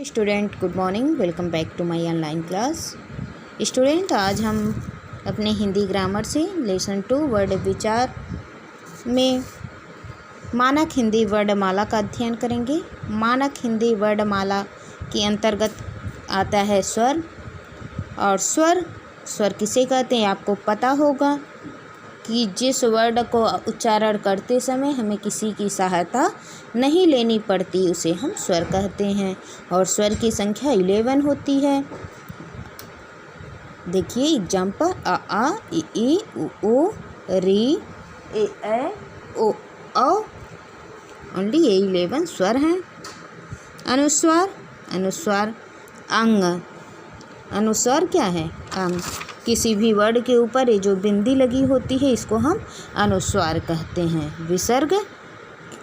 Student good morning, welcome back to my online class. Student, आज हम अपने Hindi grammar से लेसन 2 वर्ड विचार में मानक हिंदी वर्णमाला का अध्ययन करेंगे। मानक हिंदी वर्णमाला के अंतर्गत आता है स्वर। और स्वर किसे कहते हैं आपको पता होगा कि जिस वर्ड को उच्चारण करते समय हमें किसी की सहायता नहीं लेनी पड़ती उसे हम स्वर कहते हैं। और स्वर की संख्या 11 होती है। देखिए एग्जाम्पल आ इ ई उ ओ री ए ओ औ। ओनली ये 11 स्वर हैं। अनुस्वार अंग। अनुस्वार क्या है? अंग। किसी भी वर्ड के ऊपर ये जो बिंदी लगी होती है इसको हम अनुस्वार कहते हैं। विसर्ग,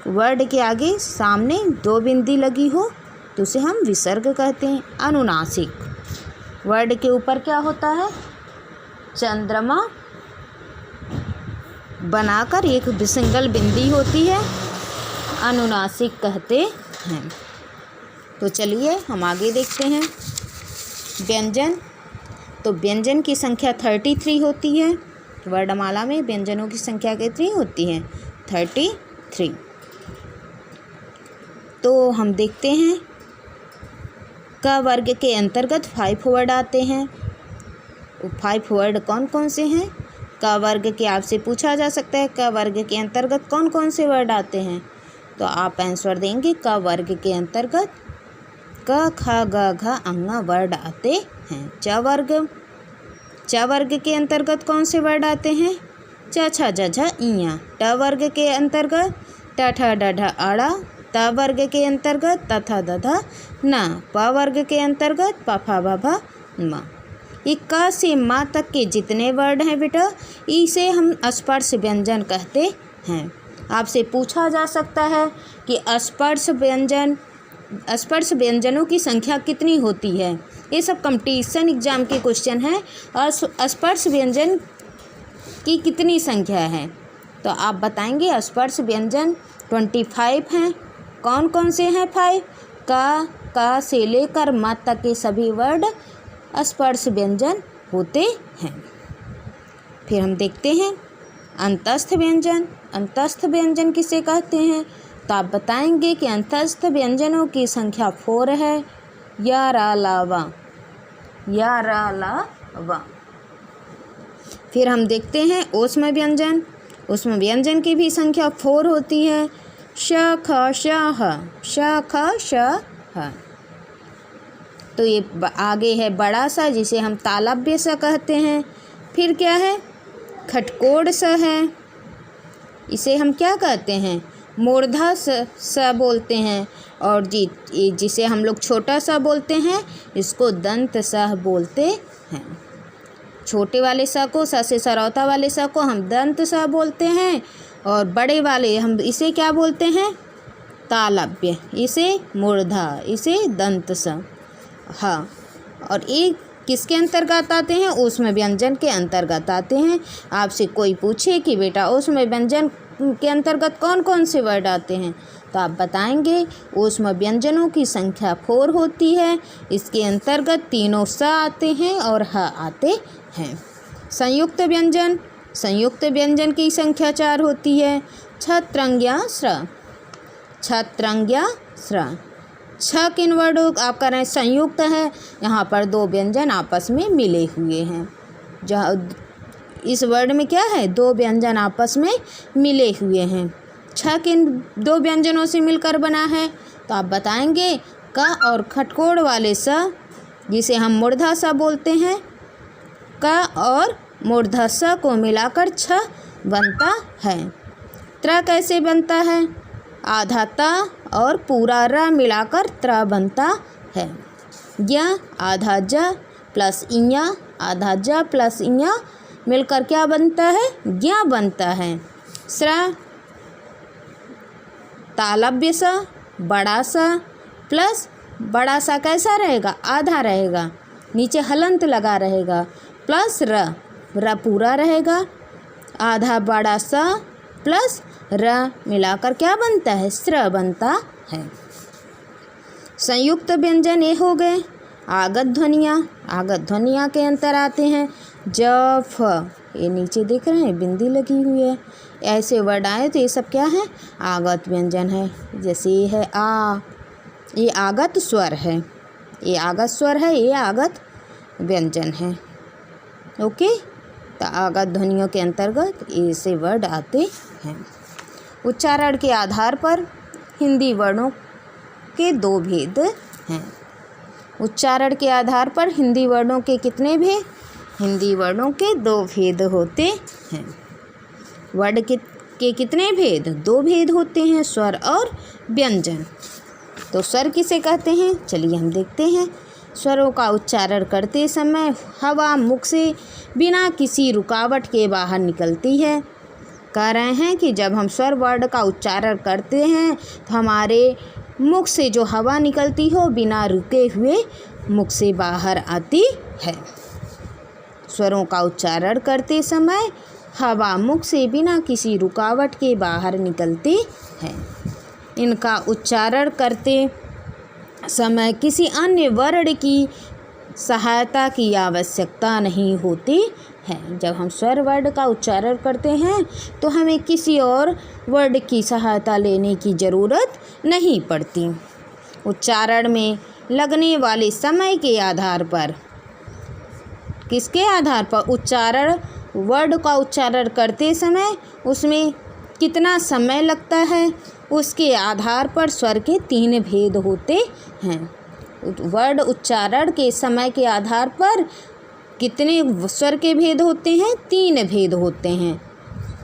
वर्ड के आगे सामने 2 बिंदी लगी हो तो उसे हम विसर्ग कहते हैं। अनुनासिक, वर्ड के ऊपर क्या होता है? चंद्रमा बनाकर एक सिंगल बिंदी होती है, अनुनासिक कहते हैं। तो चलिए हम आगे देखते हैं। व्यंजन, तो व्यंजन की संख्या 33 होती है। वर्णमाला में व्यंजनों की संख्या कितनी होती है? 33। तो हम देखते हैं क वर्ग के अंतर्गत 5 वर्ड आते हैं। 5 वर्ड कौन कौन से हैं? क वर्ग के आपसे पूछा जा सकता है क वर्ग के अंतर्गत कौन कौन से वर्ड आते हैं, तो आप आंसर देंगे क वर्ग के अंतर्गत क ख ग घ अंग वर्ड आते हैं। च वर्ग के अंतर्गत कौन से वर्ड आते हैं? च छ ज झ इया। ट वर्ग के अंतर्गत ट ठ ड ढ अड़ा। त वर्ग के अंतर्गत त थ द ध न। प वर्ग के अंतर्गत प फ ब भ म। ये क से म तक के जितने वर्ड हैं बेटा, इसे हम स्पर्श व्यंजन कहते हैं। आपसे पूछा जा सकता है कि स्पर्श व्यंजनों की संख्या कितनी होती है। ये सब कंपटीशन एग्जाम के क्वेश्चन हैं। स्पर्श व्यंजन की कितनी संख्या है, तो आप बताएंगे स्पर्श व्यंजन 25 हैं। कौन कौन से हैं 5? का से लेकर म तक के सभी वर्ड स्पर्श व्यंजन होते हैं। फिर हम देखते हैं अंतस्थ व्यंजन। अंतस्थ व्यंजन किसे कहते हैं, तो आप बताएंगे कि अंतस्थ व्यंजनों की संख्या 4 है। या रा ला वा। फिर हम देखते हैं ऊष्म व्यंजन। ऊष्म व्यंजन की भी संख्या 4 होती है। श ख श ह। तो ये आगे है बड़ा सा जिसे हम तालव्य सा कहते हैं। फिर क्या है? खटकोड़ सा है, इसे हम क्या कहते हैं? मूर्धा सा बोलते हैं। और जिसे हम लोग छोटा सा बोलते हैं इसको दंत सा बोलते हैं। छोटे वाले सा को, सा से सरौता वाले सा को हम दंत सा बोलते हैं। और बड़े वाले हम इसे क्या बोलते हैं? तालव्य। इसे मूर्धा, इसे दंत सा। हाँ, और एक किसके अंतर्गत आते हैं? ऊष्म व्यंजन के अंतर्गत आते हैं। आपसे कोई पूछे कि बेटा ऊष्म व्यंजन के अंतर्गत कौन कौन से वर्ड आते हैं, तो आप बताएंगे ऊष्म व्यंजनों की संख्या 4 होती है। इसके अंतर्गत तीनों स आते हैं और ह आते हैं। संयुक्त व्यंजन, संयुक्त व्यंजन की संख्या 4 होती है। छत्रंग्या स्र। छत्रंग्या स्र। छ किन वर्डों आप कह रहे हैं? संयुक्त है। यहाँ पर 2 व्यंजन आपस में मिले हुए हैं। जहाँ इस वर्ड में क्या है? 2 व्यंजन आपस में मिले हुए हैं। छ किन 2 व्यंजनों से मिलकर बना है, तो आप बताएंगे क और खटकोड़ वाले स, जिसे हम मूर्धा सा बोलते हैं। क और मूर्धा स को मिलाकर छ बनता है। त्र कैसे बनता है? आधा त और पूरा र मिलाकर त्र बनता है। य आधा ज प्लस इया, आधा ज प्लस इया मिलकर क्या बनता है? ज्ञ बनता है। स्र तालव्य सा, बड़ा सा प्लस बड़ा सा कैसा रहेगा? आधा रहेगा, नीचे हलंत लगा रहेगा, प्लस र पूरा रहेगा। आधा बड़ा सा प्लस र मिलाकर क्या बनता है? स्र बनता है। संयुक्त व्यंजन ये हो गए। आगत ध्वनियाँ, आगत ध्वनियाँ के अंतर आते हैं ज फ, ये नीचे देख रहे हैं बिंदी लगी हुई है। ऐसे वर्ड आए तो ये सब क्या है? आगत व्यंजन है। जैसे ये है आ, ये आगत स्वर है, ये आगत स्वर है, ये आगत व्यंजन है। ओके, तो आगत ध्वनियों के अंतर्गत ऐसे वर्ड आते हैं। उच्चारण के आधार पर हिंदी वर्णों के दो भेद हैं। उच्चारण के आधार पर हिंदी वर्णों के कितने भेद? हिंदी वर्णों के दो भेद होते हैं। वर्ड के कितने भेद? दो भेद होते हैं, स्वर और व्यंजन। तो स्वर किसे कहते हैं? चलिए हम देखते हैं। स्वरों का उच्चारण करते समय हवा मुख से बिना किसी रुकावट के बाहर निकलती है। कह रहे हैं कि जब हम स्वर वर्ड का उच्चारण करते हैं तो हमारे मुख से जो हवा निकलती हो बिना रुके हुए मुख से बाहर आती है। स्वरों का उच्चारण करते समय हवा मुख से बिना किसी रुकावट के बाहर निकलती है। इनका उच्चारण करते समय किसी अन्य वर्ण की सहायता की आवश्यकता नहीं होती है। जब हम स्वर वर्ड का उच्चारण करते हैं तो हमें किसी और वर्ड की सहायता लेने की ज़रूरत नहीं पड़ती। उच्चारण में लगने वाले समय के आधार पर, किसके आधार पर? उच्चारण वर्ड का उच्चारण करते समय उसमें कितना समय लगता है, उसके आधार पर स्वर के तीन भेद होते हैं। वर्ड उच्चारण के समय के आधार पर कितने स्वर के भेद होते हैं? तीन भेद होते हैं।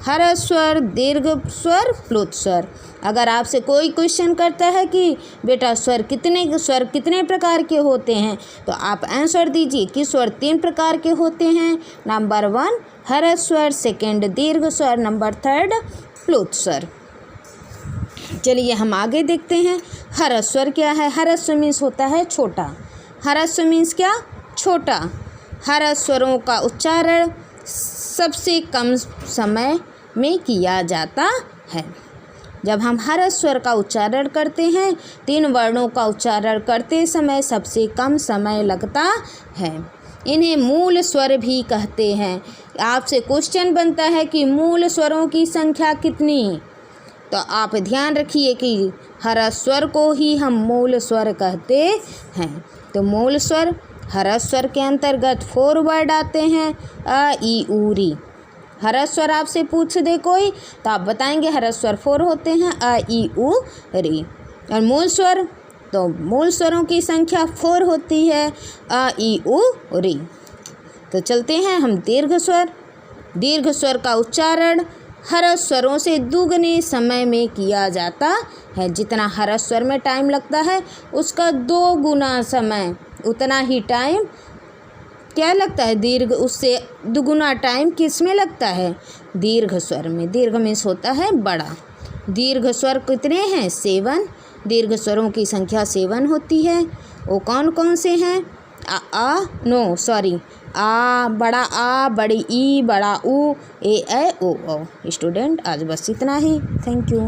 हर्ष स्वर, दीर्घ स्वर, प्लुत स्वर। अगर आपसे कोई क्वेश्चन करता है कि बेटा स्वर कितने प्रकार के होते हैं, तो आप आंसर दीजिए कि स्वर तीन प्रकार के होते हैं। नंबर 1 हर्ष स्वर, सेकंड दीर्घ स्वर, नंबर 3 प्लुत स्वर। चलिए हम आगे देखते हैं। हर्ष स्वर क्या है? हर्ष स्वर मीन्स होता है छोटा। हर्ष स्वर मीन्स क्या? छोटा। हर्ष स्वरों का उच्चारण सबसे कम समय में किया जाता है। जब हम हर्ष स्वर का उच्चारण करते हैं, तीन वर्णों का उच्चारण करते समय सबसे कम समय लगता है। इन्हें मूल स्वर भी कहते हैं। आपसे क्वेश्चन बनता है कि मूल स्वरों की संख्या कितनी, तो आप ध्यान रखिए कि हर्ष स्वर को ही हम मूल स्वर कहते हैं। तो मूल स्वर हर्ष स्वर के अंतर्गत 4 वर्ड आते हैं। अ, ई, उ, री। हर्ष स्वर आपसे पूछ दे कोई तो आप बताएंगे हर्ष स्वर 4 होते हैं, अ, ई, उ, री। और मूल स्वर, तो मूल स्वरों की संख्या 4 होती है, अ, ई, उ, री। तो चलते हैं हम दीर्घ स्वर। दीर्घ स्वर का उच्चारण हर्ष स्वरों से दुगने समय में किया जाता है। जितना हर्ष स्वर में टाइम लगता है उसका 2 गुना समय, उतना ही टाइम क्या लगता है? दीर्घ, उससे दुगुना टाइम किस में लगता है? दीर्घ स्वर में। दीर्घ मीन्स होता है बड़ा। दीर्घ स्वर कितने हैं? 7। दीर्घ स्वरों की संख्या 7 होती है। वो कौन कौन से हैं? आ, बड़ा आ, बड़ी ई, बड़ा उ, ए, ऐ, ओ, औ। स्टूडेंट आज बस इतना ही। Thank you.